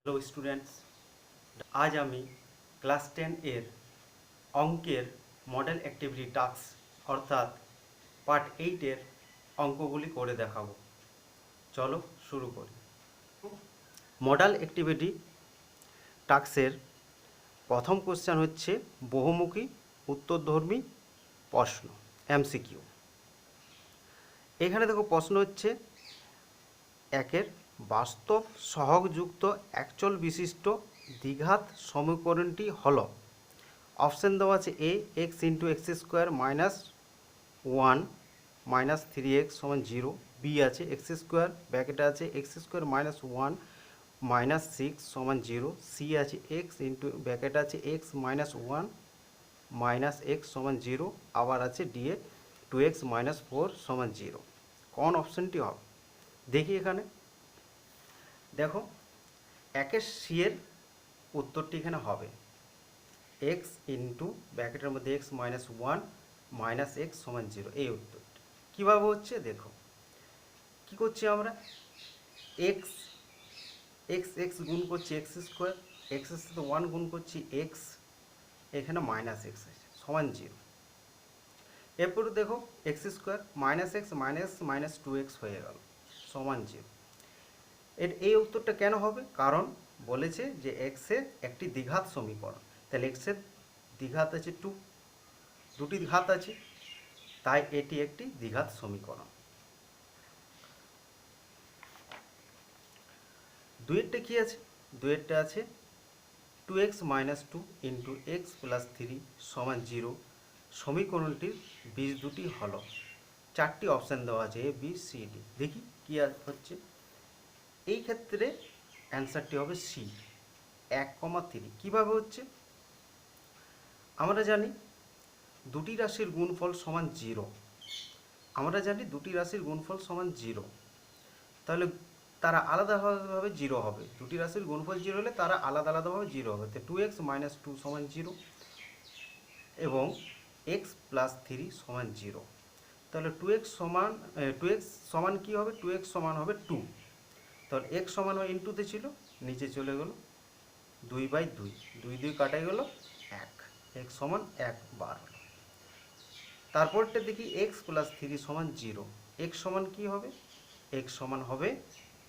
Hello students, আজ আমি class 10 এর অঙ্কের মডেল অ্যাক্টিভিটি টাস্ক অর্থাৎ পার্ট 8 এর অঙ্কগুলি করে দেখাবো। চলো শুরু করি। মডেল অ্যাক্টিভিটি টাস্কের প্রথম কোশ্চেন হচ্ছে বহুমুখী উত্তরধর্মী প্রশ্ন, এমসিকিউ। এখানে দেখো প্রশ্ন হচ্ছে একের বাস্তব সহগযুক্ত একচল বিশিষ্ট দ্বিঘাত সমীকরণটি হলো। অপশান দেওয়া আছে a x into x square minus 1 minus 3x সমান 0, বি আছে এক্স স্কোয়ার ব্র্যাকেটে আছে এক্স স্কোয়ার মাইনাস 1 মাইনাস 6 সমান 0, সি আছে এক্স ইন্টু ব্র্যাকেটে আছে এক্স মাইনাস 1 মাইনাস এক্স সমান 0, আবার আছে ডি এ 2x মাইনাস 4 সমান 0। কোন অপশানটি হবে দেখি। এখানে দেখো একের সি এর উত্তরটি এখানে হবে এক্স ইন্টু ব্র্যাকেটের মধ্যে এক্স মাইনাস 1 মাইনাস এক্স সমান 0, এই উত্তরটি কীভাবে হচ্ছে দেখো। কী করছি আমরা, এক্স এক্স এক্স গুণ করছি এক্স স্কোয়ার, এক্সের সাথে 1 গুণ করছি এক্স, এখানে মাইনাস এক্স আছে সমান 0। এরপরে দেখো x square minus x minus 2x হয়ে গেল সমান 0। এই উত্তরটা কেন হবে, কারণ বলেছে যে এক্সের একটি দ্বিঘাত সমীকরণ, তাহলে এক্সের দ্বিঘাত আছে 2, দুটি ঘাত আছে, তাই এটি একটি দ্বিঘাত সমীকরণ। দুইয়েরটা কী আছে, দুইয়েরটা আছে 2x minus 2 into x plus 3 সমান 0। সমীকরণটির বীজ দুটি হলো, চারটি অপশান দেওয়া আছে এ বি সি ডি। দেখি কী হচ্ছে। এই ক্ষেত্রে অ্যান্সারটি হবে সি 1,3। কীভাবে হচ্ছে, আমরা জানি দুটি রাশির গুণফল সমান 0, আমরা জানি দুটি রাশির গুণফল সমান 0, তাহলে তারা আলাদাভাবে 0 হবে। দুটি রাশির গুণফল 0 হলে তারা আলাদা আলাদাভাবে 0 হবে। তো 2x মাইনাস 2 সমান 0 এবং x প্লাস 3 সমান 0। তাহলে 2x সমান কী হবে, 2x সমান হবে 2, তাহলে x সমান হয় ইন্টুতে ছিল, নিচে চলে গেল 2/2, 2 কাটাই গেল 1, x সমান 1 বার হলো। তারপরটা দেখি x প্লাস 3 সমান 0, x সমান কী হবে, x সমান হবে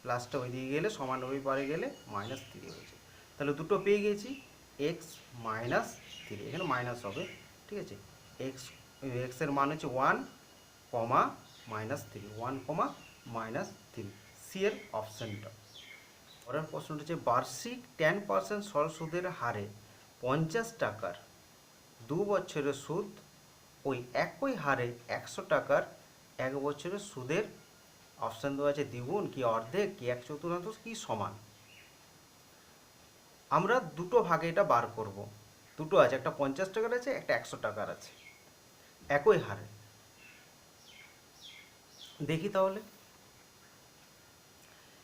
প্লাসটা ওইদিকে গেলে সমান ওই পারে গেলে মাইনাস 3 হয়েছে। তাহলে দুটো পেয়ে গেছি x মাইনাস 3, এখানে মাইনাস হবে, ঠিক আছে। এক্সের মান হচ্ছে 1, মাইনাস 3, 1, মাইনাস 3, সি এর অপশানটা। পরের প্রশ্নটা হচ্ছে বার্ষিক 10% সরল সুদের হারে 50 টাকার 2 বছরের সুদ ওই একই হারে 100 টাকার 1 বছরের সুদের অপশান দেওয়া আছে দ্বিগুণ কি অর্ধেক কি 1/4 কি সমান। আমরা দুটো ভাগে এটা বার করব, দুটো আছে, একটা 50 টাকার আছে, একটা 100 টাকার আছে, একই হারে। দেখি তাহলে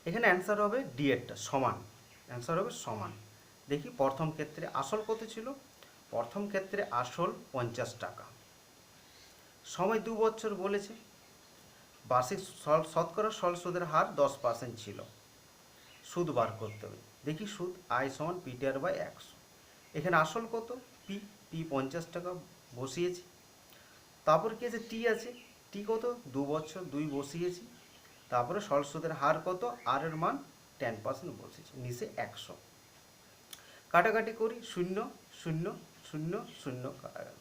এখানে অ্যান্সার হবে ডি এরটা সমান, অ্যান্সার হবে সমান। দেখি প্রথম ক্ষেত্রে আসল কত ছিল, প্রথম ক্ষেত্রে আসল 50 টাকা, সময় 2 বছর বলেছে, বার্ষিক শতকরা সরল সুদের হার 10% ছিল, সুদ বার করতে হবে। দেখি সুদ আই সমান pr/100, এখানে আসল কত পি 50 টাকা বসিয়েছি, তারপর কি আছে টি আছে, টি কত 2 বছর 2 বসিয়েছি, তারপরে সরল সুদের হার কত আর এর মান 10% বসিয়েছি, নিচে 100, কাটাকাটি করি 0 0 0 0 কাটা গেল।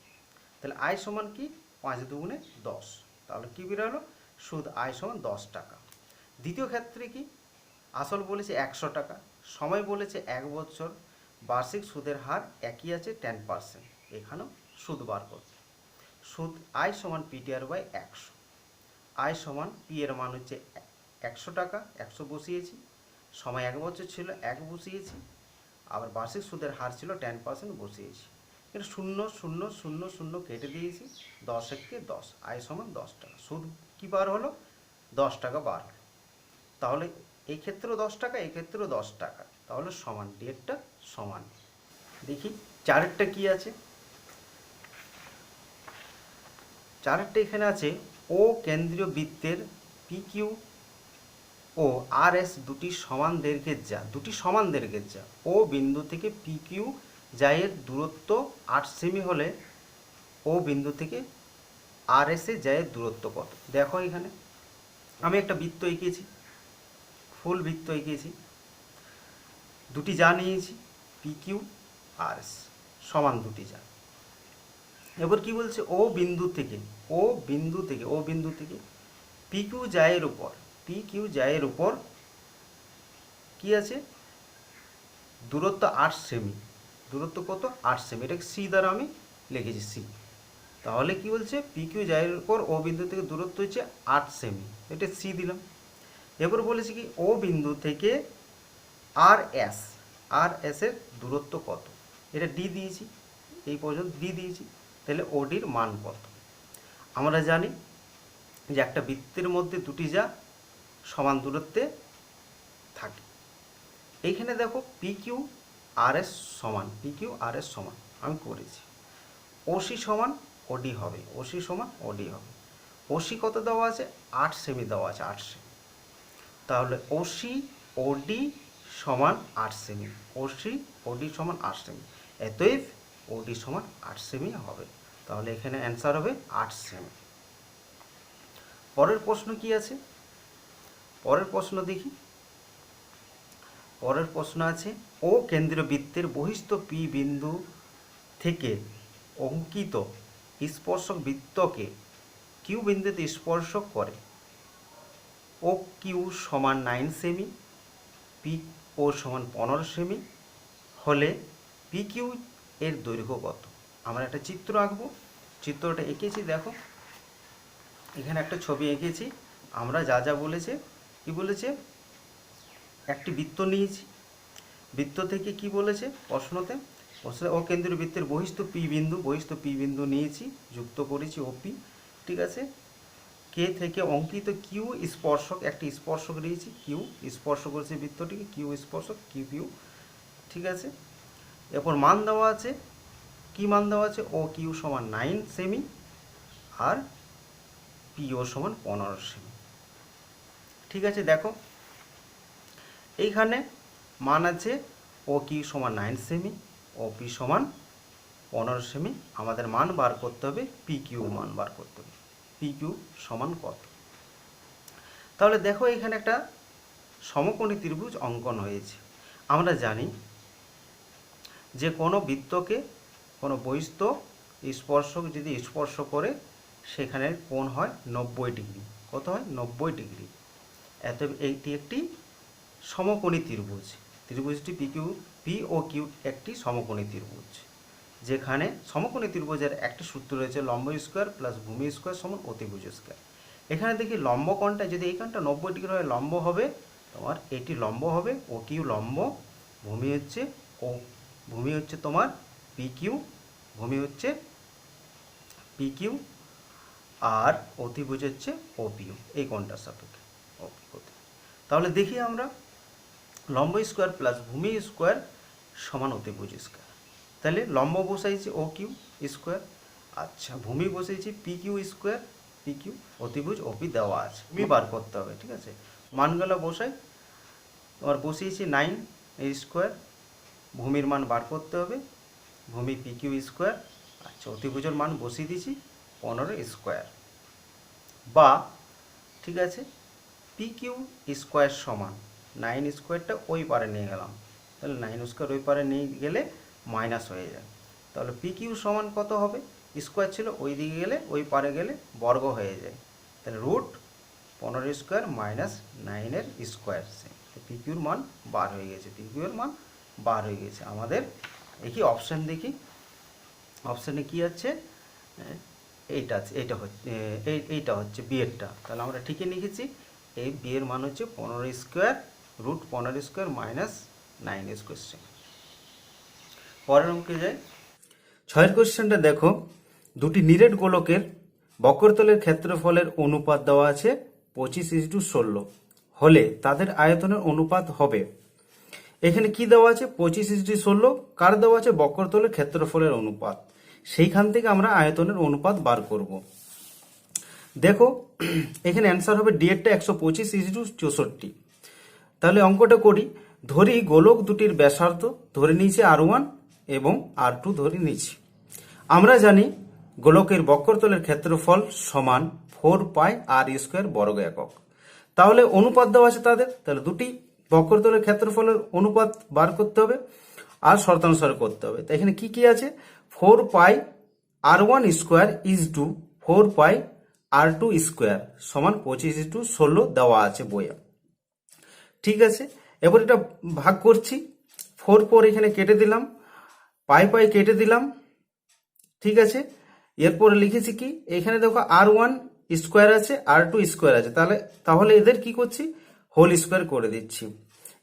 তাহলে আই সমান কি 5 দুগুণে 10, তাহলে কি বেরোলো সুদ আই সমান 10 টাকা। দ্বিতীয় ক্ষেত্রে কি আসল বলেছে 100 টাকা, সময় বলেছে 1 বছর, বার্ষিক সুদের হার একই আছে 10%, এখানেও সুদ বার করতে। সুদ আই সমান pr/100, আই সমান পি এর মান হচ্ছে 100 টাকা, 100 বসিয়েছি, সময় 1 বছর ছিল 1 বসিয়েছি, আবার বার্ষিক সুদের হার ছিল 10% বসিয়েছি। এটা 0 0 0 0 কেটে দিয়েছি, 10 একে 10, আই সমান 10 টাকা, সুদ কী বার হলো 10 টাকা বার হলো। তাহলে এই ক্ষেত্রেও 10 টাকা, এই ক্ষেত্রেও 10 টাকা, তাহলে সমান, ডেটটা সমান। দেখি চারেরটা কি আছে, চারেরটা এখানে আছে ও কেন্দ্রীয় বৃত্তের পি কিউ ও আর এস দুটি সমান দৈর্ঘ্যের যা, দুটি সমান দৈর্ঘ্যের যা ও বিন্দু থেকে পি কিউ যায়ের দূরত্ব 8 সেমি হলে ও বিন্দু থেকে আর এস এ যায়ের দূরত্ব কত? দেখো এখানে আমি একটা বৃত্ত এঁকেছি, ফুল বৃত্ত এঁকেছি, দুটি যা নিয়েছি পি কিউ আর এস সমান দুটি যা। এবার কি বলছে ও বিন্দু থেকে পি কিউ জায়ের উপর কি আছে দূরত্ব 8 সেমি, দূরত্ব কত 8 সেমি, এটাকে সি দ্বারা আমি লিখেছি সি। তাহলে কি বলছে পি কিউ জায়ের উপর ও বিন্দু থেকে দূরত্ব হচ্ছে 8 সেমি, এটা সি দিলাম। এবার বলেছি কি ও বিন্দু থেকে আর এস এর দূরত্ব কত, এটা ডি দিয়েছি, এই পর্যন্ত ডি দিয়েছি, তাহলে ওডির মান কত? আমরা জানি যে একটা বৃত্তের মধ্যে দুটি যা সমান দূরত্বে থাকে। এইখানে দেখো পি কিউ আর এস সমান, আমি করেছি ওসি সমান ওডি হবে, ওসি কত দেওয়া আছে 8 সেমি দেওয়া আছে, 8 সেমি। তাহলে ওসি ওডি সমান 8 সেমি, সমান 8 সেমি, অতএব ওডি সমান 8 সেমি হবে। তাহলে এখানে অ্যান্সার হবে 8 সেমি। পরের প্রশ্ন কি আছে? পরের প্রশ্ন দেখি। পরের প্রশ্ন আছে ও কেন্দ্রীয় বৃত্তের বহিস্থ পি বিন্দু থেকে অঙ্কিত স্পর্শক বৃত্তকে কিউ বিন্দুতে স্পর্শ করে ও কিউ সমান 9 সেমি, পি ও সমান 15 সেমি হলে পি কিউ এর দৈর্ঘ্য কত? আমরা একটা চিত্র আঁকবো, চিত্রটা এঁকেছি, দেখো এখানে একটা ছবি এঁকেছি। আমরা যা যা বলেছে, কি বলেছে একটি বৃত্ত নিয়েছি, বৃত্ত থেকে কি বলেছে প্রশ্নতে ও কেন্দ্রীয় বৃত্তের বহিস্থ পি বিন্দু নিয়েছি, যুক্ত করেছি ওপি, ঠিক আছে। কে থেকে অঙ্কিত কিউ স্পর্শক, একটি স্পর্শক নিয়েছি কিউ, স্পর্শ করেছে বৃত্তটিকে কিউ স্পর্শক কিউ, ঠিক আছে। এরপর মান দেওয়া আছে, কি মান দেওয়া আছে ও কিউ সমান 9 সেমি আর পিও সমান 15 সেমি, ঠিক আছে। দেখো এইখানে মান আছে ও কিউ সমান 9 সেমি, ও পি সমান 15 সেমি। আমাদের মান বার করতে হবে, পি কিউ মান বার করতে হবে, পি কিউ সমান কত? তাহলে দেখো এখানে একটা সমকোণী ত্রিভুজ অঙ্কন হয়েছে। আমরা জানি যে কোনো বৃত্তকে কোনো বহিস্থ স্পর্শক যদি স্পর্শ করে সেখানে কোণ হয় 90 ডিগ্রি। কত হয়? 90 ডিগ্রি। এত এইটি একটি সমকোণী ত্রিভুজ, ত্রিভুজটি পি ও কিউ একটি সমকোণী ত্রিভুজ, যেখানে সমকোণী ত্রিভুজের একটি সূত্র রয়েছে লম্ব স্কোয়ার প্লাস ভূমি স্কোয়ার সমান অতিভুজ স্কোয়ার। এখানে দেখি লম্ব কোণটা যদি এই কোণটা 90 ডিগ্রি হয় লম্ব হবে তোমার এটি লম্ব হবে ও কিউ লম্ব, ভূমি হচ্ছে তোমার পি কিউ, আর অতিভুজ হচ্ছে ওপিউ, এই কোণটার সাপেক্ষে ওপি। তাহলে দেখি আমরা লম্ব স্কোয়ার প্লাস ভূমি স্কোয়ার সমান অতিভুজ স্কোয়ার। তাহলে লম্ব বসাইছি ও কিউ স্কোয়ার, আচ্ছা ভূমি বসাইছি পি কিউ স্কোয়ার, অতিভুজ ওপি দেওয়া আছে, ভূমি বার করতে হবে, ঠিক আছে। মানগুলো বসাই, তোমার বসিয়েছি 9 স্কোয়ার, ভূমির মান বার করতে হবে, ভূমি পি কিউ স্কোয়ার, আচ্ছা অতিভুজের মান বসিয়ে দিয়েছি 15 স্কোয়ার, বা ঠিক আছে পি কিউ স্কোয়ার সমান 9 স্কোয়ারটা ওই পারে নিয়ে গেলাম, তাহলে 9 স্কোয়ার ওই পারে নিয়ে গেলে মাইনাস হয়ে যায়। তাহলে পি কিউ সমান কত হবে? স্কোয়ার ছিল ওই দিকে গেলে ওই পারে গেলে বর্গ হয়ে যায়, তাহলে রুট 15 স্কোয়ার মাইনাস 9-এর স্কোয়ার, পি কিউর মান বার হয়ে গেছে, আমাদের দেখি অপশান দেখি, অপশানে কি আছে এইটা হচ্ছে বিয়েরটা, তাহলে আমরা ঠিকই লিখেছি। এই বিয়ের মান হচ্ছে 15 square root 15 square minus 9 square. পরের অঙ্কে যাই। 6 কোশ্চেনটা দেখো, দুটি নিরেট গোলকের বক্রতলের ক্ষেত্রফলের অনুপাত দেওয়া আছে 25:16 হলে তাদের আয়তনের অনুপাত হবে। এখানে কি দেওয়া আছে 25:16, কার দেওয়া আছে বক্রতলের ক্ষেত্রফলের অনুপাত, সেইখান থেকে আমরা আয়তনের অনুপাত বার করব। দেখো এখানে অ্যান্সার হবে ডি এরটা 125:64, তাহলে অঙ্কটা করি। ধরি গোলক দুটির ব্যাসার্ধ ধরে নিয়েছি R1 এবং R2 ধরে নিয়েছি। আমরা জানি গোলকের বক্রতলের ক্ষেত্রফল সমান 4πr² বর্গ একক। তাহলে অনুপাত দেওয়া আছে তাদের, তাহলে দুটি বক্রতলের ক্ষেত্রফলের অনুপাত বার করতে হবে আর শর্তানুসারে করতে হবে। তো এখানে কি কি আছে, 4πr1² ইজ টু 4πr2² সমান 25:16 দেওয়া আছে বইয়ে। ঠিক আছে, এবার এটা ভাগ করছি। 4 এখানে কেটে দিলাম, পাই কেটে দিলাম। ঠিক আছে, এরপরে লিখেছি কি, এখানে দেখো R1² আছে, R2² আছে, তাহলে এদের কি করছি, হোল স্কোয়ার করে দিচ্ছি।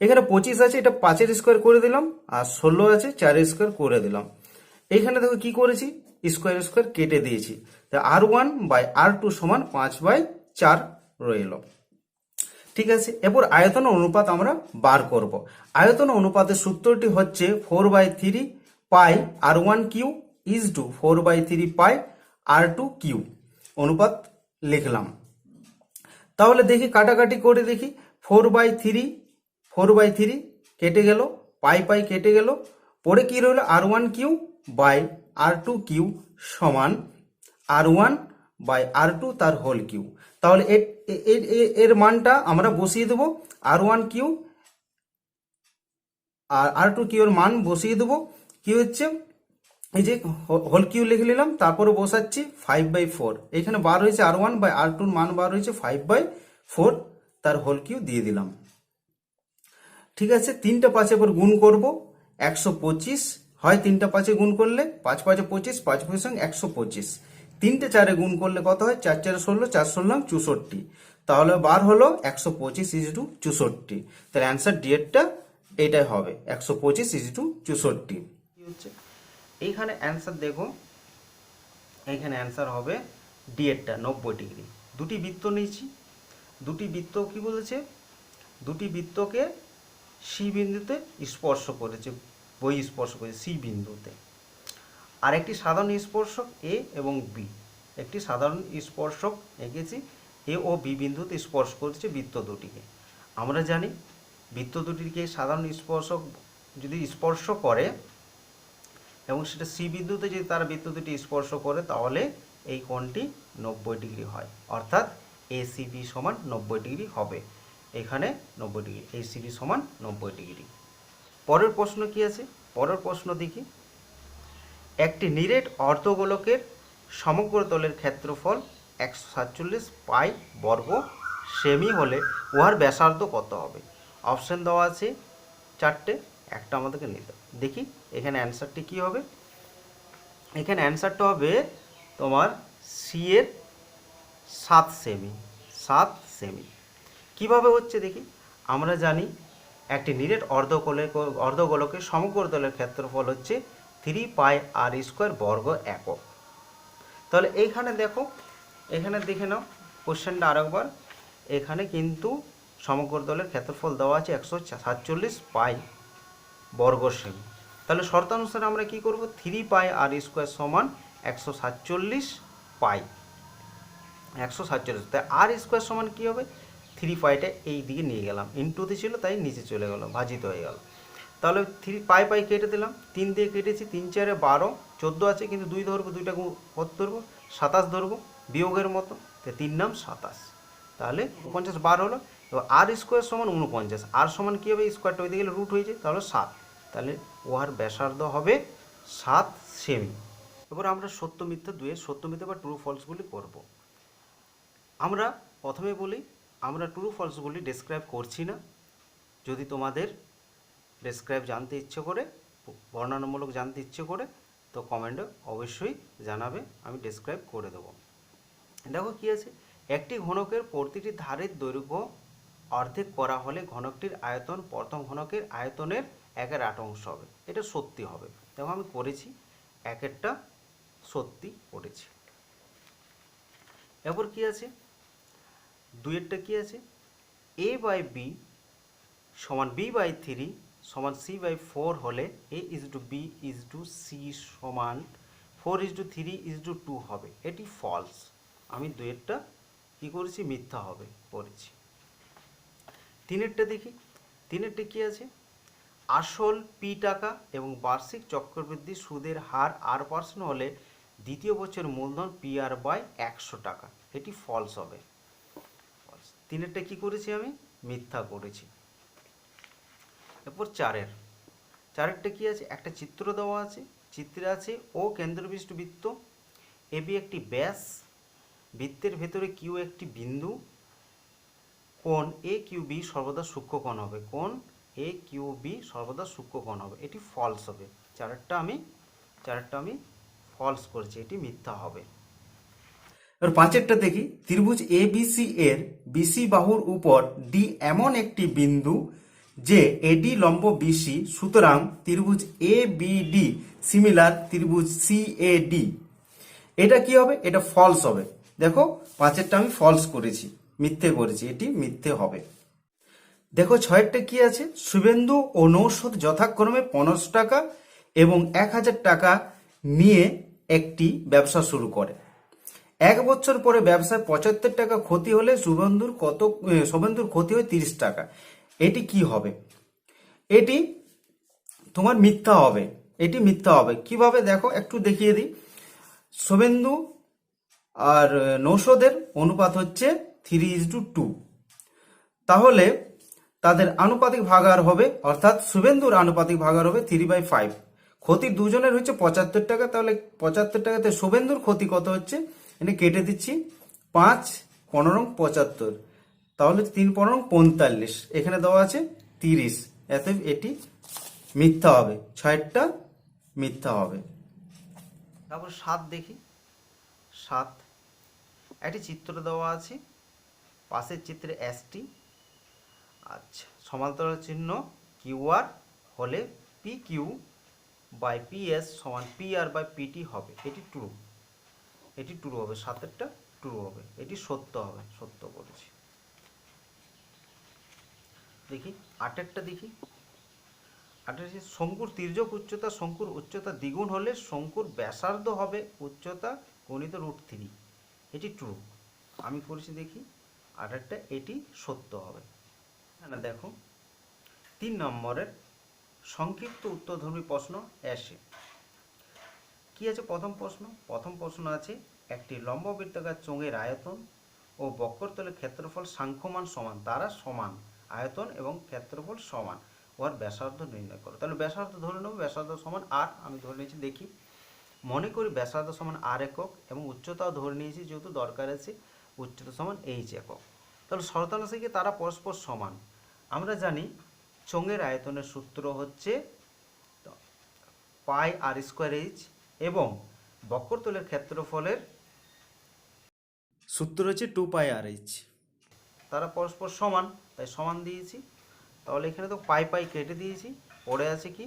এখানে 25 আছে, এটা 5-এর স্কোয়ার করে দিলাম, আর 16 আছে 4-এর স্কোয়ার করে দিলাম। এইখানে দেখো কি করেছি, স্কোয়ার স্কোয়ার কেটে দিয়েছি। R1/R2 সমান 5/4 রইল। ঠিক আছে, এরপর আয়তন অনুপাত আমরা বার করব। আয়তন অনুপাতের সূত্রটি হচ্ছে 4/3 পাই R1³ is two 4/3 pi R2³ অনুপাত লিখলাম। তাহলে দেখি কাটাকাটি করে দেখি, 4/3 কেটে গেল, পাই কেটে গেল, পরে কি রইল, R1³ সমান R1/R2 তার হোল কিউ। তাহলে এর মানটা আমরা বসিয়ে দেবো, R1³ আর R2³ এর মান বসিয়ে দেবো। কি হচ্ছে, এই যে হোল কিউ লিখে নিলাম, তারপরে বসাচ্ছি 5/4। এখানে বার হয়েছে R1/R2 মান বার হয়েছে 5/4, তার হোল কিউ দিয়ে দিলাম। ঠিক আছে, 3টা 5 এবার গুণ করব, 125 হয়, 3টা 5 গুণ করলে 5 5 25, 5 5 125। 3টে 4 গুণ করলে কত হয়, 4 4 16, 4 16 64। তাহলে বার হলো 125:64। তাহলে অ্যান্সার ডিএডটা এটাই হবে, 125:64। কি হচ্ছে এইখানে অ্যান্সার দেখো, এইখানে অ্যান্সার হবে ডিএডটা 90 ডিগ্রি। দুটি বৃত্ত নিয়েছি, দুটি বৃত্ত কি বলেছে, দুটি বৃত্তকে সি বিন্দুতে স্পর্শ করেছে, স্পর্শ করেছে সি বিন্দুতে। আর একটি সাধারণ স্পর্শক এ এবং বি, একটি সাধারণ স্পর্শক এঁকেছি এ ও বি বিন্দুতে স্পর্শ করেছে বৃত্ত দুটিকে। আমরা জানি বৃত্ত দুটিকে সাধারণ স্পর্শক যদি স্পর্শ করে এবং সেটা সি বিন্দুতে যদি তারা বৃত্ত দুটি স্পর্শ করে, তাহলে এই কোণটি 90 ডিগ্রি হয়, অর্থাৎ এসিবি সমান 90 ডিগ্রি হবে। এখানে 90 ডিগ্রি, এসিবি সমান 90 ডিগ্রি। পরের প্রশ্ন কি আছে, পরের প্রশ্ন দেখি। একটি নিরেট অর্ধগোলকের সমগ্র তলের ক্ষেত্রফল 147 পাই বর্গ সেমি হলে উহার ব্যাসার্ধ কত হবে? অপশন দেওয়া আছে 4টে, একটা আমাদেরকে নিতে দেখি। এখানে অ্যান্সারটি কি হবে, এখানে অ্যান্সারটা হবে তোমার সি এর 7 সেমি। 7 সেমি কীভাবে হচ্ছে দেখি। আমরা জানি একটি নিরেট অর্ধগোলকের সমগ্র তলের ক্ষেত্রফল হচ্ছে 3πr² বর্গ একক। তাহলে এইখানে দেখো, এখানে দেখে নাও কোশ্চেনটা আরেকবার। এখানে কিন্তু সমগ্র তলের ক্ষেত্রফল দেওয়া আছে 147 পাই বর্গ সেমি। তাহলে শর্তানুসারে আমরা কি করব, 3πr² সমান 147 পাই, 147। তাই r² সমান কি হবে, 3 পাইটা এই দিকে নিয়ে গেলাম, ইনটুতে ছিল তাই নিচে চলে গেল, ভাজিত হয়ে গেল। তাহলে 3 পাই কেটে দিলাম, 3 দিয়ে কেটেছি, 3 4 12, 14 আছে কিন্তু 2 ধরবো, 2টা কত ধরবো, 27 ধরবো, বিয়োগের মতো। তো 3 নাম 27, তাহলে 49 বার হলো। এবার r² সমান 49, আর সমান কী হবে, স্কোয়ারটা ওই দিকে গেলে রুট হয়েছে, তাহলে 7। তাহলে উহার ব্যাসার্ধ হবে 7 সেমি। এবার আমরা সত্য মিথ্যা দুয়ে সত্য মিথ্যা বা ট্রু ফলসগুলি করব। আমরা প্রথমে বলি, আমরা ট্রু ফলসগুলি ডেসক্রাইব করছি না। যদি তোমাদের ডেসক্রাইব জানতে ইচ্ছে করে, বর্ণনামূলক জানতে ইচ্ছে করে, তো কমেন্টে অবশ্যই জানাবে, আমি ডেসক্রাইব করে দেবো। দেখো কি আছে, একটি ঘনকের প্রতিটি ধারের দৈর্ঘ্য অর্ধেক করা হলে ঘনকটির আয়তন প্রথম ঘনকের আয়তনের 1/8 হবে। এটা সত্যি হবে। দেখো আমি করেছি, একেরটা সত্যি করেছি। এরপর কি আছে, দুইয়েরটা কি আছে, a/b সমান b/3 সমান c/4 হলে a/b/c সমান 4:3:2 হবে। এটি ফলস। আমি দুইয়েরটা কি করেছি, মিথ্যা হবে করেছি। তিনেরটা দেখি, তিনেরটা কি আছে, আসল পি টাকা এবং বার্ষিক চক্রবৃদ্ধি সুদের হার R% হলে দ্বিতীয় বছর মূলধন PR বাই 100 টাকা, এটি ফলস হবে। তিনেরটা কি করেছি আমি, মিথ্যা করেছি। এরপর চারেরটা কি আছে, একটা চিত্র দেওয়া আছে, চিত্রে আছে ও কেন্দ্রবিষ্ট বৃত্ত, এবি একটি ব্যাস, বৃত্তের ভেতরে কিউ একটি বিন্দু, কোণ এ কিউ বি সর্বদা সূক্ষ্মকোণ হবে, কোণ এ কিউ বি সর্বদা সূক্ষ্মকোণ হবে, এটি ফলস হবে। চারেরটা আমি ফলস করেছি, এটি মিথ্যা হবে। এবার পাঁচেরটা দেখি, ত্রিভুজ এবিসি এর বিসি বাহুর উপর ডি এমন একটি বিন্দু যে এডি লম্ব বিসি, সুতরাং ত্রিভুজ এ বিডি সিমিলার ত্রিভুজ সিএডি। এটা কি হবে, এটা ফলস হবে। দেখো পাঁচেরটা আমি ফলস করেছি, মিথ্যে করেছি, এটি মিথ্যে হবে। দেখো ছয়েরটা কি আছে, শুভেন্দু ও নৌশদ যথাক্রমে 50 টাকা এবং 1000 টাকা নিয়ে একটি ব্যবসা শুরু করে। 1 বছর পরে ব্যবসায় 75 টাকা ক্ষতি হলে শুভেন্দুর ক্ষতি হয় 30 টাকা। এটি কি হবে, এটি তোমার মিথ্যা হবে, এটি মিথ্যা হবে। কিভাবে দেখো একটু দেখিয়ে দিই। শুভেন্দু আর নৌশদের অনুপাত হচ্ছে 3:2, তাহলে তাদের আনুপাতিক ভাগাহার হবে, অর্থাৎ শুভেন্দুর আনুপাতিক ভাগাহার হবে 3/5। ক্ষতি দুজনের হচ্ছে 75 টাকা, তাহলে 75 টাকাতে শুভেন্দুর ক্ষতি কত হচ্ছে, এনে কেটে দিচ্ছি, 5 15 75, তাহলে 3 15 45, এখানে দেওয়া আছে 30, এতে এটি মিথ্যা হবে, ছয়টা মিথ্যা হবে। তারপর 7 দেখি, 7 একটি চিত্র দেওয়া আছে, পাশের চিত্রে এসটি, আচ্ছা সমান্তরাল চিহ্ন কিউআর হলে পি কিউ বাই পিএস সমান পিআর বাই পিটি হবে, এটি ট্রু, এটি ট্রু হবে, সাতেরটা ট্রু হবে, এটি সত্য হবে, সত্য বলেছি। দেখি আটেরটা দেখি, আটের শঙ্কুর তির্যক উচ্চতা শঙ্কুর উচ্চতা দ্বিগুণ হলে শঙ্কুর ব্যাসার্ধ হবে উচ্চতা গণিত √3, এটি ট্রু, আমি করেছি। দেখি আটেরটা, এটি সত্য হবে। না দেখো 3 নম্বরের সংক্ষিপ্ত উত্তরধর্মী প্রশ্ন আসে, কি আছে প্রথম প্রশ্ন আছে, একটি লম্ব বৃত্তাকার চোঙের আয়তন ও বক্রতলের ক্ষেত্রফল সাংখ্যমান সমান, তারা সমান, আয়তন এবং ক্ষেত্রফল সমান, ওর ব্যাসার্ধ নির্ণয় করো। তাহলে ব্যাসার্ধ ধরে নেব, ব্যাসার্ধ সমান আর, আমি ধরে নিয়েছি। দেখি মনে করি ব্যাসার্ধ সমান আর একক এবং উচ্চতাও ধরে নিয়েছি, যেহেতু দরকার আছে উচ্চতা সমান এইচ একক। তাহলে শর্তানুসারে তারা পরস্পর সমান। আমরা জানি চোঙের আয়তনের সূত্র হচ্ছে পাই আর স্কোয়ার এইচ এবং বক্রতলের ক্ষেত্রফলের সূত্র হচ্ছে 2 পাই আর এইচ, তারা পরস্পর সমান, তাই সমান দিয়েছি। তাহলে এখানে তো পাই পাই কেটে দিয়েছি, পড়ে আছে কি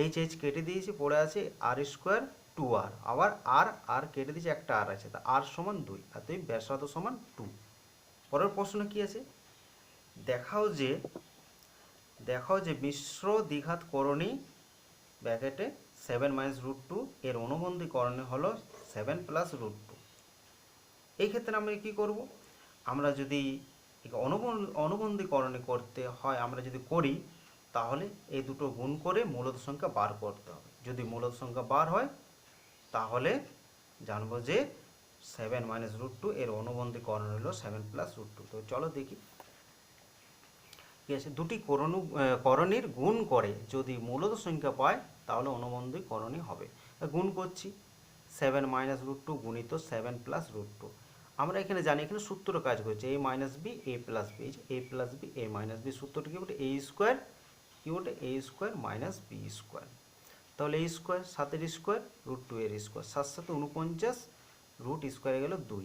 এইচ এইচ কেটে দিয়েছি, পড়ে আছে আর স্কোয়ার 2r, আবার আর আর কেটে দিয়েছি, একটা আর আছে, তা আর সমান 2, আর তুই ব্যাসার্ধ সমান 2। পরের প্রশ্ন কি আছে, দেখাও যে মিশ্র দ্বিঘাত করণী ব্র্যাকেটে 7 - √2 এর অনুবন্ধী করণী হলো 7 + √2। এই ক্ষেত্রে আমরা কি করব, আমরা যদি অনুবন্ধী করণী করতে হয়, আমরা যদি করি তাহলে এই দুটো গুণ করে মূলদ সংখ্যা বার করতে হবে। যদি মূলদ সংখ্যা বার হয় তাহলে জানবো যে 7 - √2 এর অনুবন্ধী করণী হলো 7 + √2। তো চলো দেখি কি আছে, দুটি করণীর গুণ করে যদি মূলদ সংখ্যা পায় তাহলে অনুবন্ধী করণী হবে। গুণ করছি, 7 - √2 গুণিত 7 + √2। আমরা এখানে জানি, এখানে সূত্র কাজ করছে, a - b a + b, a + b a - b, সূত্রটা কি বলতে a স্কোয়ার, কি বলতে a স্কোয়ার - b স্কোয়ার। তাহলে a স্কোয়ার 7 এর স্কোয়ার √2 এর স্কোয়ার, 7 × 7 49, রুট স্কোয়ারে গেল 2,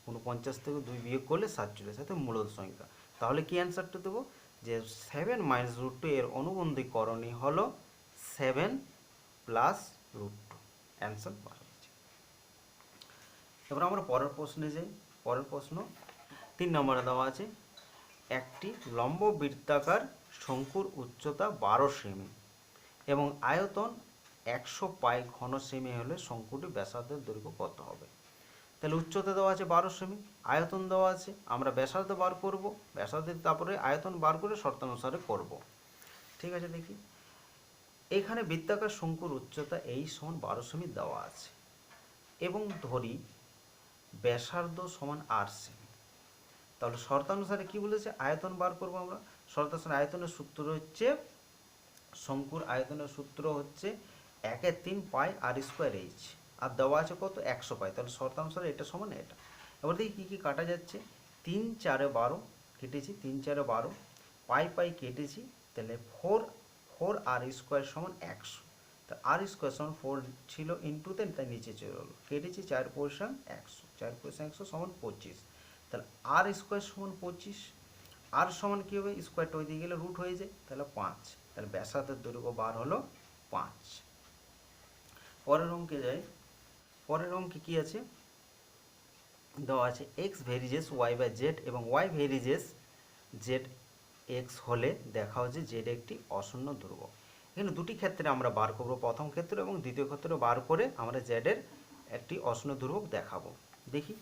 49 থেকে 2 বিয়োগ করলে 47, সাথে মূলদ সংখ্যা। তাহলে কি অ্যান্সারটা দেবো, যে 7 - √2 এর অনুবন্ধী করণী হলো 7 + √2, অ্যান্সার পাওয়া যাচ্ছে। এবার আমরা পরের প্রশ্নে যাই। পরের প্রশ্ন 3 নম্বরে দেওয়া আছে, একটি লম্ব বৃত্তাকার শঙ্কুর উচ্চতা 12 সেমি এবং আয়তন 100 পাই ঘন সেমি হলে শঙ্কুটি ব্যাসার্ধের দৈর্ঘ্য কত হবে। তাহলে উচ্চতা দেওয়া আছে 12 সেমি, আয়তন দেওয়া আছে, আমরা ব্যাসার্ধ বার করব, ব্যাসার্ধ তারপরে আয়তন বার করে শর্তানুসারে করব। ঠিক আছে, দেখি এখানে বৃত্তাকার শঙ্কুর উচ্চতা এই সমান 12 সেমি দেওয়া আছে এবং ধরি ব্যাসার্ধ সমান 8 সেমি। তাহলে শর্তানুসারে কি বলেছে, আয়তন বার করব আমরা। শর্তানুসারে আয়তনের সূত্র হচ্ছে, শঙ্কুর আয়তনের সূত্র হচ্ছে 1/3 পাই আর স্কোয়ার এইচ, আর দেওয়া আছে কত 100 পাই। তাহলে শর্তানুসারে এটা সমান এটা। এবার দেখি কী কী কাটা যাচ্ছে। 3 4 12 কেটেছি, 3 4 12, পাই পাই কেটেছি, তাহলে 4 আর স্কোয়ার সমান 100। তা আর স্কোয়ার সমান 4 ছিল ইন্টুতে, তাই নিচে চলে গেলো, কেটেছি 4 পয়সা 100, 4 পয়সা 100 সমান 25। তাহলে আর স্কোয়ার সমান 25, আর সমান কী হবে, স্কোয়ারটা ওই দিকে গেলে রুট হয়ে যায়, তাহলে 5। তাহলে ব্যাসার্ধের দৈর্ঘ্য বার হলো 5। পরের অঙ্কে যাই। পরের অঙ্কে কী আছে, দেওয়া আছে এক্স ভেরিজেস ওয়াই বাই জেড এবং ওয়াই ভেরিজেস জেড এক্স হলে দেখা হচ্ছে জেড একটি অশূন্য ধ্রুবক। এখানে দুটি ক্ষেত্রে আমরা বার করব, প্রথম ক্ষেত্র এবং দ্বিতীয় ক্ষেত্রে বার করে আমরা জেডের একটি অশূন্য ধ্রুবক দেখাবো। দেখি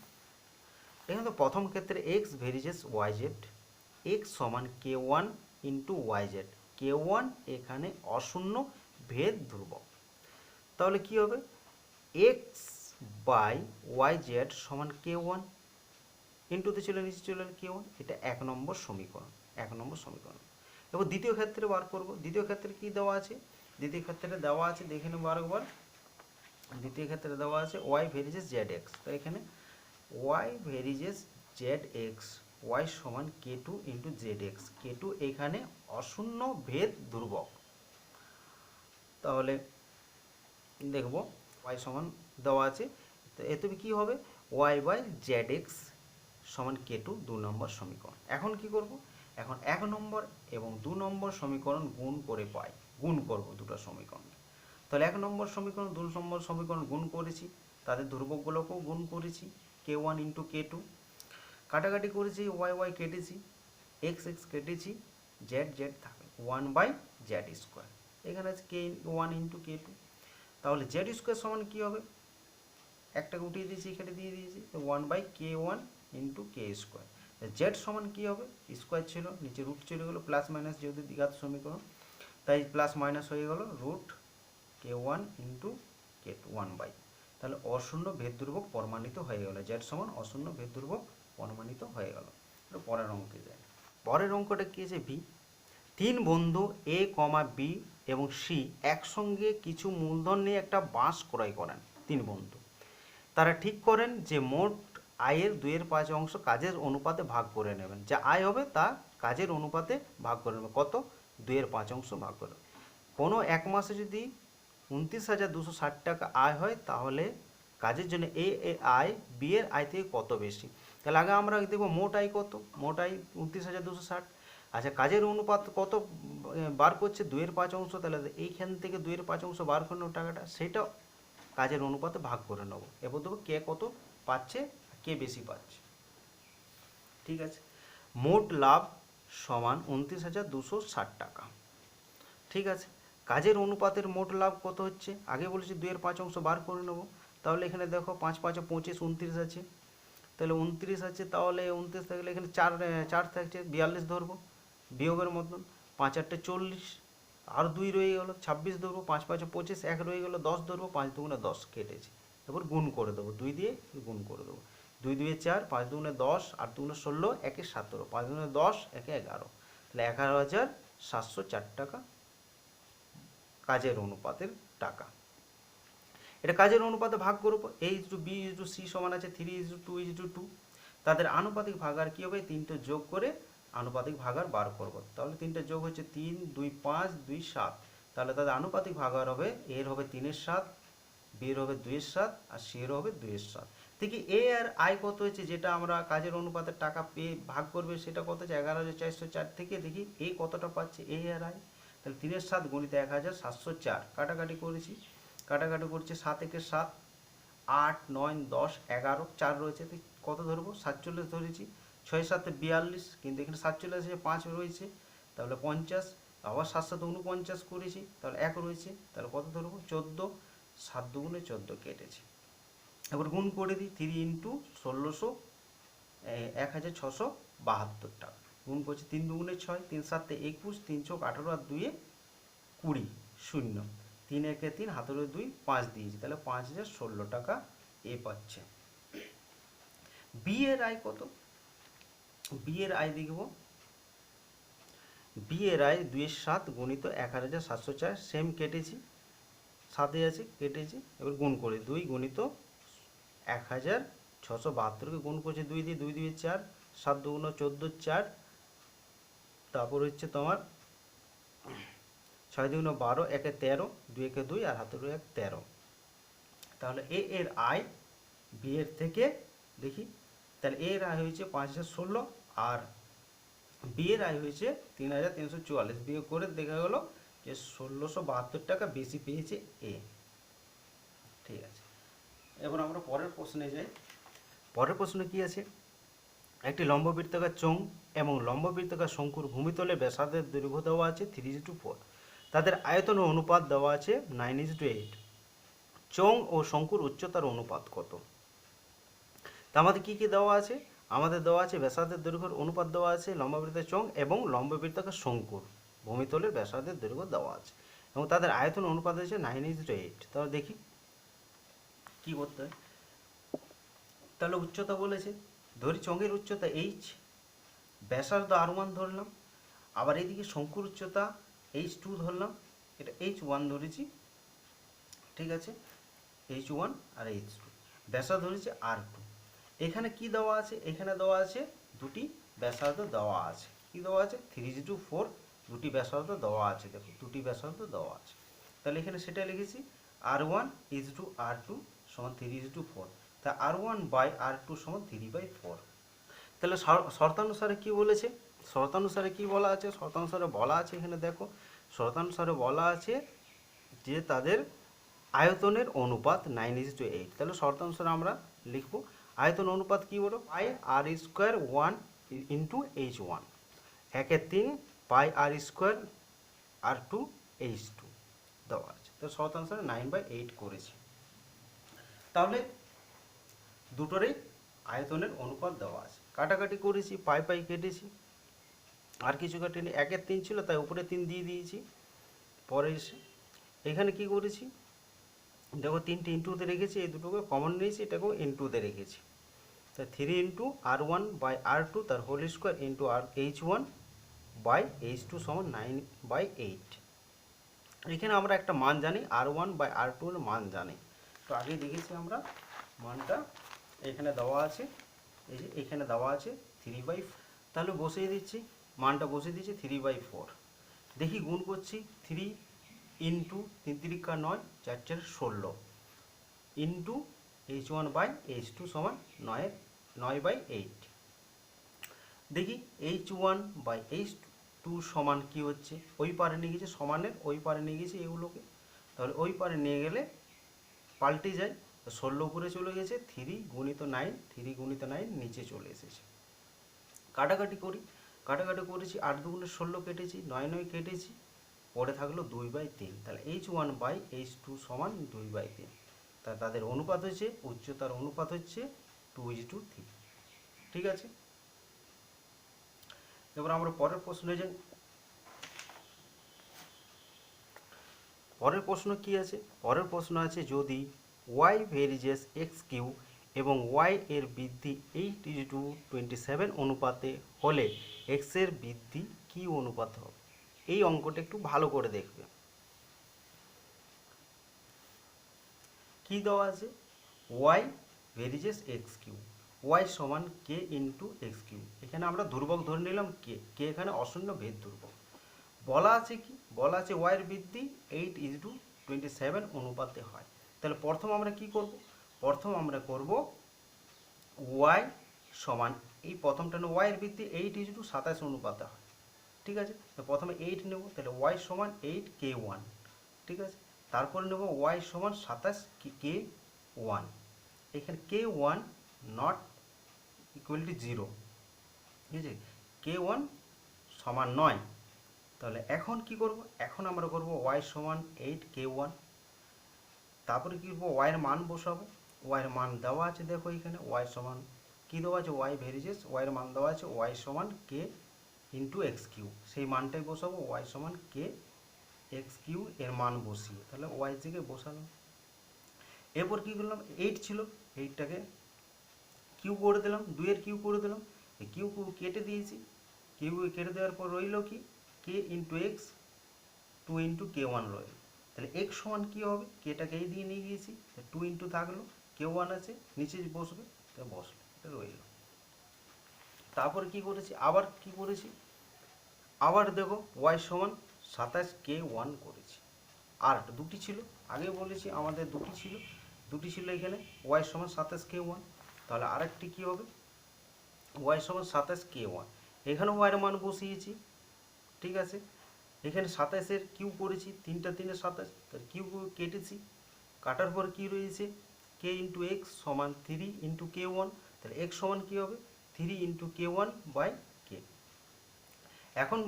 এখানে তো প্রথম ক্ষেত্রে এক্স ভেরিজেস ওয়াই জেড, এক্স সমান কে ওয়ান ইন্টু ওয়াই জেড, কে ওয়ান এখানে অশূন্য ভেদ ধ্রুবক। তাহলে কি হবে, এক্স বাই ওয়াই জেড সমান কে ওয়ান, ইন্টুতে চলে নিচে চলে কে ওয়ান, এটা 1 নম্বর সমীকরণ, 1 নম্বর সমীকরণ। এবার দ্বিতীয় ক্ষেত্রে বার করব। দ্বিতীয় ক্ষেত্রে কি দেওয়া আছে, দ্বিতীয় ক্ষেত্রে দেওয়া আছে দেখে নেব আরেকবার। দ্বিতীয় ক্ষেত্রে দেওয়া আছে ওয়াই ভেরিজেস জেড এক্স। তো এখানে ওয়াই ভেরিজেস জেড এক্স, ওয়াই সমান কে টু ইন্টু জেড এক্স, কে টু এখানে অশূন্য ভেদ ধ্রুবক। তাহলে দেখব ওয়াই সমান দেওয়া আছে, তো এতে কী হবে, ওয়াই বাই জেড এক্স সমান কে টু, 2 নম্বর সমীকরণ। এখন কি করব, এখন 1 নম্বর এবং 2 নম্বর সমীকরণ গুণ করে পাই, গুণ করব দুটো সমীকরণ। তাহলে 1 নম্বর সমীকরণ 2 নম্বর সমীকরণ গুণ করেছি, তাদের ধ্রুবকগুলোকেও গুণ করেছি, কে ওয়ান ইন্টু কে টু, কাটাকাটি করেছি, ওয়াই ওয়াই কেটেছি, এক্স এক্স কেটেছি, জেড জেড থাকে 1 বাই জেড স্কোয়ার, এখানে আছে কে ওয়ান ইন্টু কে টু। তাহলে জেড স্কোয়ার সমান কী হবে, একটাকে উঠিয়ে দিয়েছি, এখানে দিয়ে দিয়েছি, তো 1 by K one into K square. Z সমান কী হবে, স্কোয়ার ছিল, নিচে রুট চলে গেলো, প্লাস মাইনাস যেহেতু দ্বিঘাত সমীকরণ তাই প্লাস মাইনাস হয়ে গেল, root K one into K two 1 by. তাহলে অশূন্য ভেদ ধ্রুবক প্রমাণিত হয়ে গেল, জেড সমান অশূন্য ভেদ ধ্রুবক প্রমাণিত হয়ে গেল। পরের অঙ্কে যায়। পরের অঙ্কটা কী আছে, বি। 3 বন্ধু এ কমা বি এবং সি একসঙ্গে কিছু মূলধন নিয়ে একটা বাস ক্রয় করেন। 3 বন্ধু, তারা ঠিক করেন যে মোট আয়ের 2/5 অংশ কাজের অনুপাতে ভাগ করে নেবেন, যা আয় হবে তা কাজের অনুপাতে ভাগ করে নেবেন, কত 2/5 অংশ ভাগ করে। কোনো এক মাসে যদি 29,260 টাকা আয় হয় তাহলে কাজের জন্য এ এর আয় বি এর আয় থেকে কত বেশি। তাহলে আগে আমরা দেখবো মোট আয় কত, মোট আয় 29,260। আচ্ছা কাজের অনুপাত কত বার করছে, 2/5 অংশ, তাহলে এইখান থেকে 2/5 অংশ বার করে নেব টাকাটা, সেটা কাজের অনুপাতে ভাগ করে নেব। এবার দেবো কে কত পাচ্ছে, কে বেশি পাচ্ছে। ঠিক আছে, মোট লাভ সমান 29,260 টাকা। ঠিক আছে, কাজের অনুপাতের মোট লাভ কত হচ্ছে, আগে বলেছি 2/5 অংশ বার করে নেব। তাহলে এখানে দেখো 5 5 25, 29 আছে, তাহলে 29 আছে, তাহলে 29 থাকলে এখানে 4 থাকছে, 42 ধরবো বিয়োগের মতন, 5 8 40, আর 2 রয়ে গেলো, 26 ধরবো, 5 5 25, 1 রয়ে গেলো, 10 ধরবো, 5 2 10 কেটেছে। এবার গুণ করে দেবো, 2 দিয়ে গুণ করে দেবো, 2 2 4, 5 2 10, 8 2 16, 1 17, 5 2 10, 1 11, তাহলে 11,704 টাকা কাজের অনুপাতের টাকা। এটা কাজের অনুপাতে ভাগ করবো, A is to B is to C সমান আছে 3:2:2, তাদের আনুপাতিক ভাগার কী হবে, 3টে যোগ করে আনুপাতিক ভাগার বার করবো। তাহলে 3টে যোগ হচ্ছে 3 2 5 2 7, তাহলে তাদের আনুপাতিক ভাগার হবে, এর হবে 3/7, বি এর হবে 2/7, আর সি এর হবে 2/7। দেখি এ আর আয় কত হয়েছে, যেটা আমরা কাজের অনুপাতের টাকা পেয়ে ভাগ করবে সেটা কত হচ্ছে 11,404 থেকে দেখি এ কতটা পাচ্ছে, এ আর আয়। তাহলে 3/7 গুণিত 1,704, কাটাকাটি করেছি, কাটাকাটি করছে, 7 1 7, 8 9 10 11, 4 রয়েছে, কত ধরবো 47 ধরেছি, 6 7 42, কিন্তু এখানে 47 আছে, 5 রয়েছে, তাহলে 50, আবার 7 7 49 করেছি, তাহলে 1 রয়েছে, তাহলে কত ধরবো 14, 7 2 14 কেটেছি। এবার গুণ করে দিই, 3 ইন্টু 1600 1672 টাকা। গুণ করছি 3 দুগুণে 6, 3 7 21, 3 চোখ 18 আর 2 20, শূন্য, 3 একে 3, হাতের 2 5 দিয়েছি, তাহলে 5016 টাকা এ পাচ্ছে। বি এর আয় কত? বি এর আয় দেখব, বি এর আয় 2 এর 7 গুণিত 11704, সেম কেটেছি, সাথে আছে কেটেছি, এবার গুণ করে 2 গুণিত 1672কে গুণ করছে 2 দিয়ে, 2 দিয়ে 4, 7 2 14, 4, তারপর হচ্ছে তোমার 6 2 12, একে 13, 2 একে 2 আর হাতের 1 13। তাহলে এ এর আয় বি এর থেকে দেখি, তাহলে এর আয় হয়েছে 5016 আর বি এর আয় হয়েছে 3344, বিয়োগ করে দেখা গেল যে 1672 টাকা বেশি পেয়েছে এ। ঠিক আছে, এবার আমরা পরের প্রশ্নে যাই। পরের প্রশ্নে কি আছে? একটি লম্ববৃত্তাকার চোঙ এবং লম্ববৃত্তাকার শঙ্কুর ভূমিতলে ব্যাসার্ধের দৈর্ঘ্য দেওয়া আছে 3:4, তাদের আয়তন ও অনুপাত দেওয়া আছে 9:8। চোঙ ও শঙ্কুর উচ্চতার অনুপাত কত? তা আমাদের কী কী দেওয়া আছে? আমাদের দেওয়া আছে ব্যাসার্ধের দৈর্ঘ্যের অনুপাত দেওয়া আছে, লম্ববৃত্তাকার চোঙ এবং লম্ববৃত্তাকার শঙ্কুর ভূমিতলের ব্যাসার্ধের দৈর্ঘ্য দেওয়া আছে, এবং তাদের আয়তন অনুপাত হচ্ছে 9:8। তাহলে দেখি কী করতে হয়। তাহলে উচ্চতা বলেছে, ধরি চোঙের উচ্চতা এইচ, ব্যাসার্ধ r1 ধরলাম, আবার এইদিকে শঙ্কুর উচ্চতা h2 ধরলাম, এটা h1 ধরেছি, ঠিক আছে, h1 আর h2, ব্যাসার্ধ ধরেছি r2। এখানে কি দেওয়া আছে? এখানে দেওয়া আছে দুটি ব্যাসার্ধ দেওয়া আছে। কি দেওয়া আছে? 3:4 দুটি ব্যাসার্ধ দেওয়া আছে, দেখো দুটি ব্যাসার্ধ দেওয়া আছে। তাহলে এখানে সেটা লিখেছি r1 r2 সমান 3:4, তা r1 বাই r2 সমান 3/4। তাহলে শর্তানুসারে কি বলেছে? শর্তানুসারে কি বলা আছে? শর্তানুসারে বলা আছে, এখানে দেখো শর্তানুসারে বলা আছে যে তাদের আয়তনের অনুপাত 9:8। তাহলে শর্তানুসারে আমরা লিখব আয়তন অনুপাত কি বলো? পাই আর স্কোয়ার 1 ইন্টু h1, 1/3 পাই আর স্কোয়ার r2 h2 দেওয়া আছে। তো শর্তানুসারে 9/8 করেছি। তাহলে দুটোরই আয়তনের অনুপাত দেওয়া আছে। কাটাকাটি করেছি, পাই পাই কেটেছি, আর কিছু কাটিনি, 1/3 ছিল তাই উপরে 3 দিয়ে দিয়েছি। পরে এসে এখানে কি করেছি, দেখো 3টে ইন্টুতে রেখেছি, এই দুটোকে কমন নিয়েছি, এটাকেও ইন্টুতে রেখেছি। তা 3 ইন্টু r1 বাই r2 তার হোল স্কোয়ার ইন্টু আর h1 বাই h2 সমান 9/8। এখানে আমরা একটা মান জানি, r1 বাই r2 এর মান জানি, তো আগে দেখেছি আমরা মানটা এখানে দেওয়া আছে, এই যে এখানে দেওয়া আছে 3/4। তাহলে বসিয়ে দিচ্ছি, মানটা বসিয়ে দিচ্ছি 3/4। দেখি গুণ করছি, 3 into 3 3 9, 4 4 16 into h1 by h2 সমান 9/8। দেখি h1 বাই h2 সমান কি হচ্ছে, ওই পারে নিয়ে গেছে, সমানের ওই পারে নিয়ে গেছে এগুলোকে, তাহলে ওই পারে নিয়ে গেলে পাল্টে যায়, 16 উপরে চলে গেছে, 3 গুণিত 9, 3 গুণিত 9 নিচে চলে এসেছে। কাটাকাটি করি, কাটাকাটি করেছি, 8 2 16 কেটেছি, 9 9 কেটেছি, পরে থাকলো 2/3। তাহলে h1 বাই h2 সমান 2/3। তা তাদের অনুপাত হচ্ছে, উচ্চতার অনুপাত হচ্ছে 2:3। ঠিক আছে, এবার আমরা পরের প্রশ্নে যাই। পরের প্রশ্ন কি আছে? পরের প্রশ্ন আছে যদি y ভেরিজেস এক্স কিউ এবং y এর বৃদ্ধি 8:27 অনুপাতে হলে x এর বৃদ্ধি কি অনুপাতে হবে? এই অঙ্কটা একটু ভালো করে দেখবে। কি দেওয়া আছে? y ভেরিজেস এক্স কিউ, y সমান কে ইন্টু এক্স কিউ। এখানে আমরা ধ্রুবক ধরে নিলাম কে, কে এখানে অশূন্য ভেদ ধ্রুবক। বলা আছে কি? বলা আছে y এর বৃদ্ধি 8:27 অনুপাতে হয়। তাহলে প্রথম আমরা কি করব? প্রথম আমরা করব y সমান, এই প্রথমটা নেব, y এর বৃদ্ধি 8:27 অনুপাতে হয়, ঠিক আছে, তো প্রথমে 8 নেব, তাহলে y সমান 8k1, ঠিক আছে, তারপরে নেব y সমান 27k1, এখানে k1 নট ইকুয়াল টু 0, ঠিক আছে, k1 সমান 9। তাহলে এখন কি করব? এখন আমরা করব y সমান 8k1, তারপরে কি করব? y এর মান বসাবো, ওয়াইয়ের মান দেওয়া আছে, দেখো এখানে ওয়াই সমান কী দেওয়া আছে, ওয়াই ভেরিয়েস, ওয়াইয়ের মান দেওয়া আছে ওয়াই সমান কে ইন্টু এক্স কিউ, সেই মানটাই বসাবো, ওয়াই সমান কে এক্স কিউ এর মান বসিয়ে, তাহলে ওয়াই থেকে বসালাম। এরপর কী করলাম, 8 ছিল, 8টাকে কিউ করে দিলাম, 2-এর কিউ করে দিলাম, এই কিউ কেটে দিয়েছি, কিউ কেটে দেওয়ার পর রইল কি কে into x, 2 into K one রইল, তাহলে এক্স সমান কী হবে, কেটাকে এই দিয়ে নিয়ে গিয়েছি, 2 ইন্টু থাকলো, কে ওয়ান আছে নিচে বসবে, তাহলে বসলো, এটা রইল। তারপরে কি করেছি, আবার কি করেছি, আবার দেখো ওয়াই সমান 27 কে ওয়ান করেছি, আর দুটি ছিল, আগে বলেছি আমাদের দুটি ছিল এখানে, ওয়াই সমান 27 কে ওয়ান, তাহলে আরেকটি কী হবে, ওয়াই সমান 27 কে ওয়ান, এখানে ওয়াইয়ের মান বসিয়েছি, ঠিক আছে, এখানে 27-এর কিউ করেছি, 3 × 3 = 27, তার কিউ কেটেছি, কাটার পর কি রয়েছে কে ইন্টু এক্স সমান 3 ইন্টু কে ওয়ান, তাহলে এক্স সমান কী হবে 3 ইন্টু কে ওয়ান বাই কে। এখন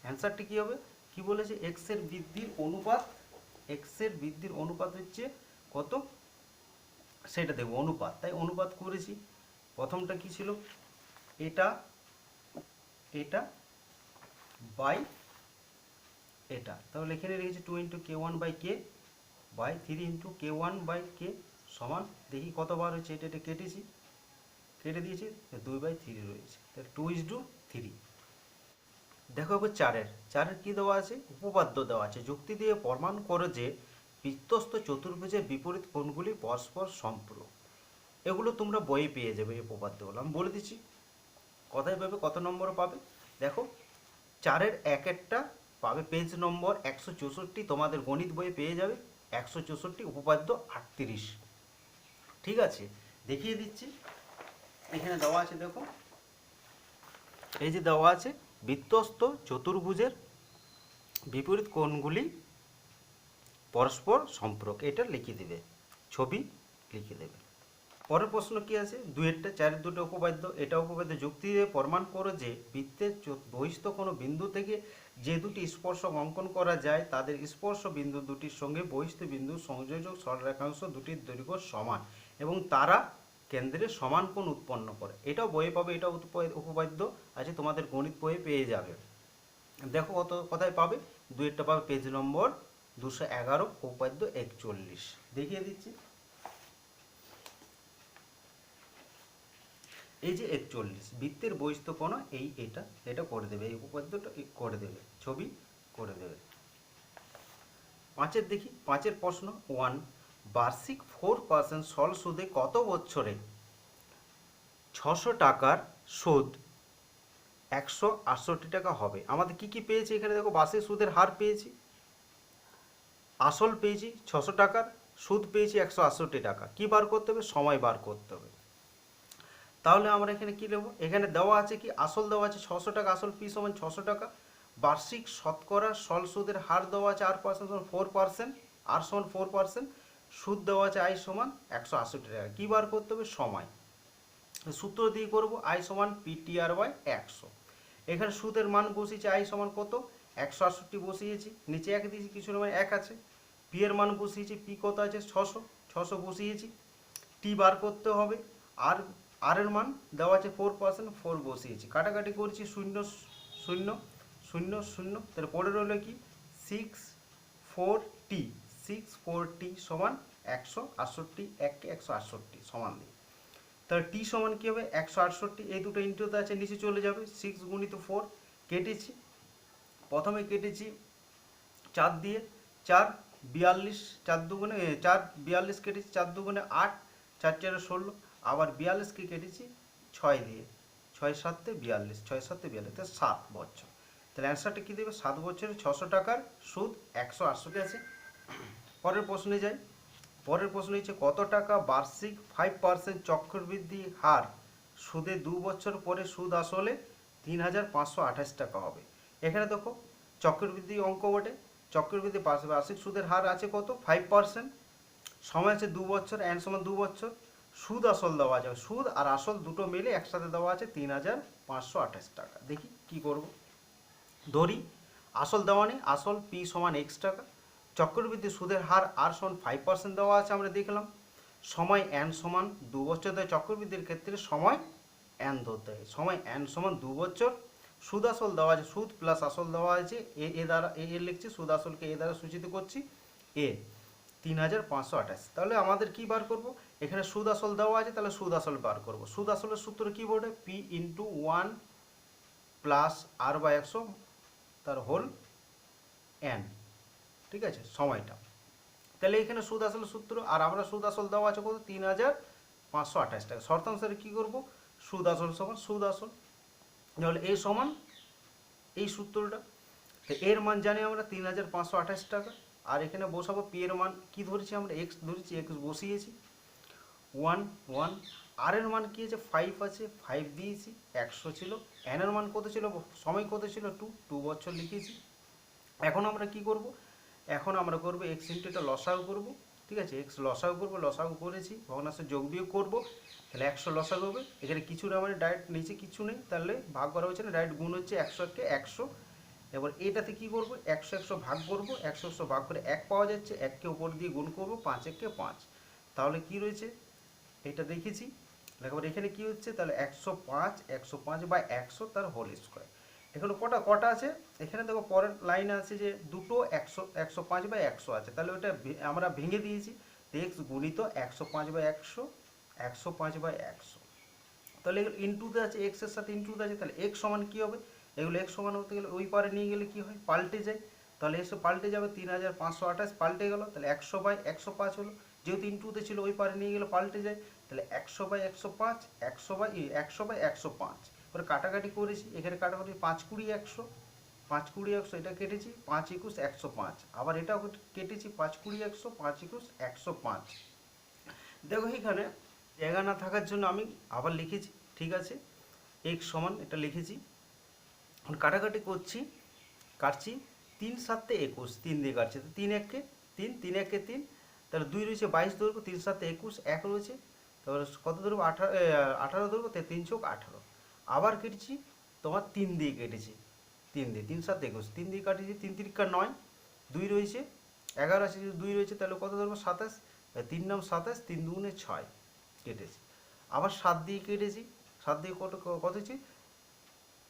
অ্যান্সারটি কী হবে, কি বলেছে, এক্সের বৃদ্ধির অনুপাত হচ্ছে কত, সেটা দেবো অনুপাত, তাই অনুপাত করেছি, প্রথমটা কি ছিল, এটা বাই এটা, তাহলে এখানে রেখেছি 2 into K one by K by 3 into K one by K সমান, দেখি কতবার হচ্ছে, এটা কেটে দিয়েছি, 2/3 রয়েছে, তাহলে 2:3। দেখো এবার চারের কী দেওয়া আছে, উপপাদ্য দেওয়া আছে, যুক্তি দিয়ে প্রমাণ করে যে বৃত্তস্থ চতুর্ভুজের বিপরীত কোণগুলি পরস্পর সম্পূরক। এগুলো তোমরা বইয়ে পেয়ে যাবে, এই উপপাদ্যগুলো আমি বলে দিচ্ছি, কথায় পাবে, কত নম্বর পাবে, দেখো 4-এর একটা পাবে পেজ নম্বর 164, তোমাদের গণিত বইয়ে পেয়ে যাবে 164, উপপাদ্য 38, ঠিক আছে, দেখিয়ে দিচ্ছি, এখানে দেওয়া আছে, দেখো এই যে দেওয়া আছে, বৃত্তস্থ চতুর্ভুজের বিপরীত কোণগুলি পরস্পর সম্পর্ক, এটা লিখে দেবে, ছবি লিখে দেবে। পরের প্রশ্ন কি আছে, 2-এরটা, 4-এর দুটো উপপাদ্য, এটা উপপাদ্য যুক্তি দিয়ে প্রমাণ করো যে বৃত্তের বহিস্থ কোনো বিন্দু থেকে যে দুটি স্পর্শক অঙ্কন করা যায় তাদের স্পর্শ বিন্দু দুটির সঙ্গে বহিস্থ বিন্দুর সংযোজক সরলরেখাংশ দুটির দৈর্ঘ্য সমান এবং তারা কেন্দ্রে সমান কোণ উৎপন্ন করে। এটাও বইয়ে পাবে, এটা উপপাদ্য আছে, তোমাদের গণিত বইয়ে পেয়ে যাবে। দেখো কোথায় পাবে, 2-এরটা পাবে পেজ নম্বর 211, উপপাদ্য 41, দেখিয়ে দিচ্ছি, এই যে 41, বৃত্তের বহিস্থ কোণ এটা করে দেবে, এই উপপাদ্যটা করে দেবে, ছবি করে দেবে। 5-এর দেখি, 5-এর প্রশ্ন 1, বার্ষিক 4% সরল সুদে কত বছরে 600 টাকার সুদ 168 টাকা হবে। আমাদের কি পেয়েছি এখানে, দেখো বার্ষিক সুদের হার পেয়েছি, আসল পেয়েছি 600 টাকার, সুদ পেয়েছি 168 টাকা, কি বার করতে হবে, সময় বার করতে হবে। তাহলে আমরা এখানে কি নেব, এখানে দেওয়া আছে কি, আসল দেওয়া আছে 600 টাকা, আসল পি সমান 600 টাকা, বার্ষিক শতকরা সরল সুদের হার দেওয়া আছে R% সমান 4%, আর সমান 4%, সুদ দেওয়া আছে আই সমান 168 টাকা, কি বার করতে হবে, সময়, সূত্র দিয়ে করব, আই সমান PTR/100, এখানে সুদের মান বসিয়েছি, আই সমান কত 168 বসিয়েছি, নিচে 1 দিয়েছি, কিছু মানে 1 আছে, পি এর মান বসিয়েছি, পি কত আছে 600 বসিয়েছি, টি বার করতে হবে, আর এর মান দেওয়া আছে 4%, 4 বসিয়েছি, কাটাকাটি করছি, 0 0 0 0, তাহলে পরে রইল কি 64T সমান 168, 1কে 168 সমান দিই, তাহলে টি সমান কী হবে 168, এই দুটো ইন্টুতে আছে, নিচে চলে যাবে, 6 × 4, কেটেছি, প্রথমে কেটেছি 4 দিয়ে, 4 42, 4 দুগুণে 4 42 কেটেছি, 4 দুগুণে 8, 4 4 16, আবার 42কে কেটেছি 6 দিয়ে, 6 7 42, 6 7 42, তাহলে 7 বছর, তাহলে অ্যান্সারটা কী দেবে, 7 বছরে 600 টাকার সুদ 168 আছে। পরের প্রশ্নে যাই, পরের প্রশ্ন হচ্ছে কত টাকা বার্ষিক 5% চক্রবৃদ্ধি হার সুদে 2 বছর পরে সুদ আসলে 3528 টাকা হবে। এখানে দেখো চক্রবৃদ্ধি অঙ্ক বটে, চক্রবৃদ্ধি বার্ষিক সুদের হার আছে কত 5%, সময় আছে 2 বছর, এন সমান 2 বছর, সুদ আসল দেওয়া আছে, সুদ আর আসল দুটো মিলে একসাথে দেওয়া আছে 3528 টাকা। দেখি কি করব, ধরি আসল দেওয়া নেই, আসল পি সমান x টাকা, চক্রবৃদ্ধি সুদের হার আর সমান 5% দেওয়া আছে, আমরা দেখলাম, সময় n সমান 2 বছর দেয়, চক্রবৃদ্ধির ক্ষেত্রে সময় n ধরতে হয়। সময় n সমান 2 বছর, সুদ আসল দেওয়া আছে, সুদ প্লাস আসল দেওয়া আছে, এ দ্বারা এ লিখছি, সুদ আসলকে এ দ্বারা সূচিত করছি, এ 3528। তাহলে আমাদের কি বার করব, এখানে সুদ আসল দেওয়া আছে, তাহলে সুদ আসল বার করব। সুদ আসলের সূত্র কি বলবে, P into 1 plus R by 100 তার হোল n, ঠিক আছে, সময়টা। তাহলে এখানে সুদ আসল সূত্র, আর আমরা সুদ আসল দেওয়া আছে কত, 3528 টাকা। শর্তাংশে কি করব, সুদ আসল সমান সুদ আসল, তাহলে এই সমান এই সূত্রটা। এর মান জানি আমরা 3528 টাকা, আর এখানে বসাবো পি এর মান, কি ধরেছি আমরা, এক্স ধরেছি, এক্স বসিয়েছি, 1 1। আর এর মান কি আছে, 5 আছে, 5 দিয়েছি, 100 ছিল। এন এর মান কত ছিল, সময় কত ছিল, 2 বছর লিখেছি। এখন আমরা কি করব, এখন আমরা করব এক্স ইন্টু এটা লসাগু করব, ঠিক আছে, এক্স লসাগু করব, লসাগু করেছি, ভগ্নাংশে যোগ বিয়োগ করব, তাহলে 100 লসাগু হবে। এখানে কিছু না, মানে ডাইরেক্ট নিচে কিছু নেই, তাহলে ভাগ করা হচ্ছে না, ডাইরেক্ট গুণ হচ্ছে, 100 কে 100। এবার এটাতে কি করব, 100 100 ভাগ করব, 100 100 ভাগ করে 1 পাওয়া যাচ্ছে, 1কে উপর দিয়ে গুণ করব, 5 1 5। তাহলে কি রয়েছে, এটা দেখেছি। এবার এখানে কি হচ্ছে, তাহলে 105 বাই 100 তার হোল স্কোয়ার। এখানে কটা আছে, এখানে দেখো পরের লাইনে আছে যে দুটো 105 বাই 100 আছে, তাহলে ওটা আমরা ভেঙে দিয়েছি, এক্স গুণিত 105 বাই 100, 105 বাই 100। তাহলে এগুলো ইনটুতে আছে, এক্স এর সাথে ইনটুতে আছে, তাহলে এক্স সমান কি হবে, এগুলো এক্স সমান হতে গেলে ওই পারে নিয়ে গেলে কি হয়, পাল্টে যায়, তাহলে এসে পাল্টে যাবে, 3528 পাল্টে গেল, তাহলে 100 বাই 105 হলো, যেহেতু ইনটুতে ছিল ওই পারে নিয়ে গেলে পাল্টে যায়, তাহলে 100 বাই 105, 100 বাই 105। এবার কাটাকাটি করেছি, এখানে কাটাকাটি 5 20 100, 5 20 100, এটা কেটেছি, 5 21 105, আবার এটাও কেটেছি, 5 20 100, 5 21 105। দেখো এখানে জায়গা না থাকার জন্য আমি আবার লিখেছি, ঠিক আছে, এক্স সমান এটা লিখেছি। এখন কাটাকাটি করছি, কাটছি, 3 7 21, 3 দিয়ে কাটছি, তো 3 1 3, 3 1 3, তাহলে 2 রয়েছে 22 দৈর্ঘ্য, 3 7 21, 1 রয়েছে, তারপরে কত ধরবো, 18 ধরবো, 3 চোখ 18। আবার কেটেছি, তোমার 3 দিয়ে কেটেছি, 3 দিয়ে, 3 7 21, 3 দিয়ে কাটিয়েছি, 3 3 9, 2 রয়েছে, 11 আছে, 2 রয়েছে, তাহলে কত ধরবো, 27, 3 9 27, 3 2 6 কেটেছি। আবার 7 দিয়ে কেটেছি, 7 দিয়ে কত কত হচ্ছে,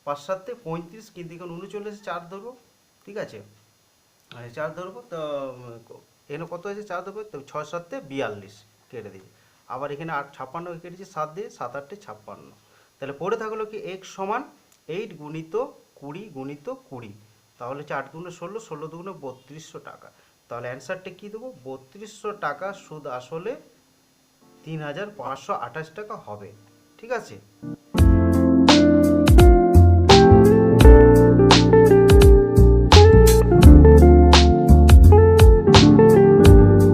5 7 35, কিন্তু এখন 39, 4 ধরবো, ঠিক আছে, 4 ধরবো, তো এখানে কত আছে, 4 ধরবো, তো 6 7 42 কেটে দিই। আবার এখানে 8 56 কেটেছি, 7 দিয়ে, 7 8 56। তাহলে পড়ে থাকলো কি, এক্স সমান 8 গুণিত 20 গুণিত 20, তাহলে 4 দুগুণে 16, 16 দুগুণে 3200 টাকা। তাহলে অ্যান্সারটা কি দেবো, 3200 টাকা সুদ আসলে 3528 টাকা হবে, ঠিক আছে।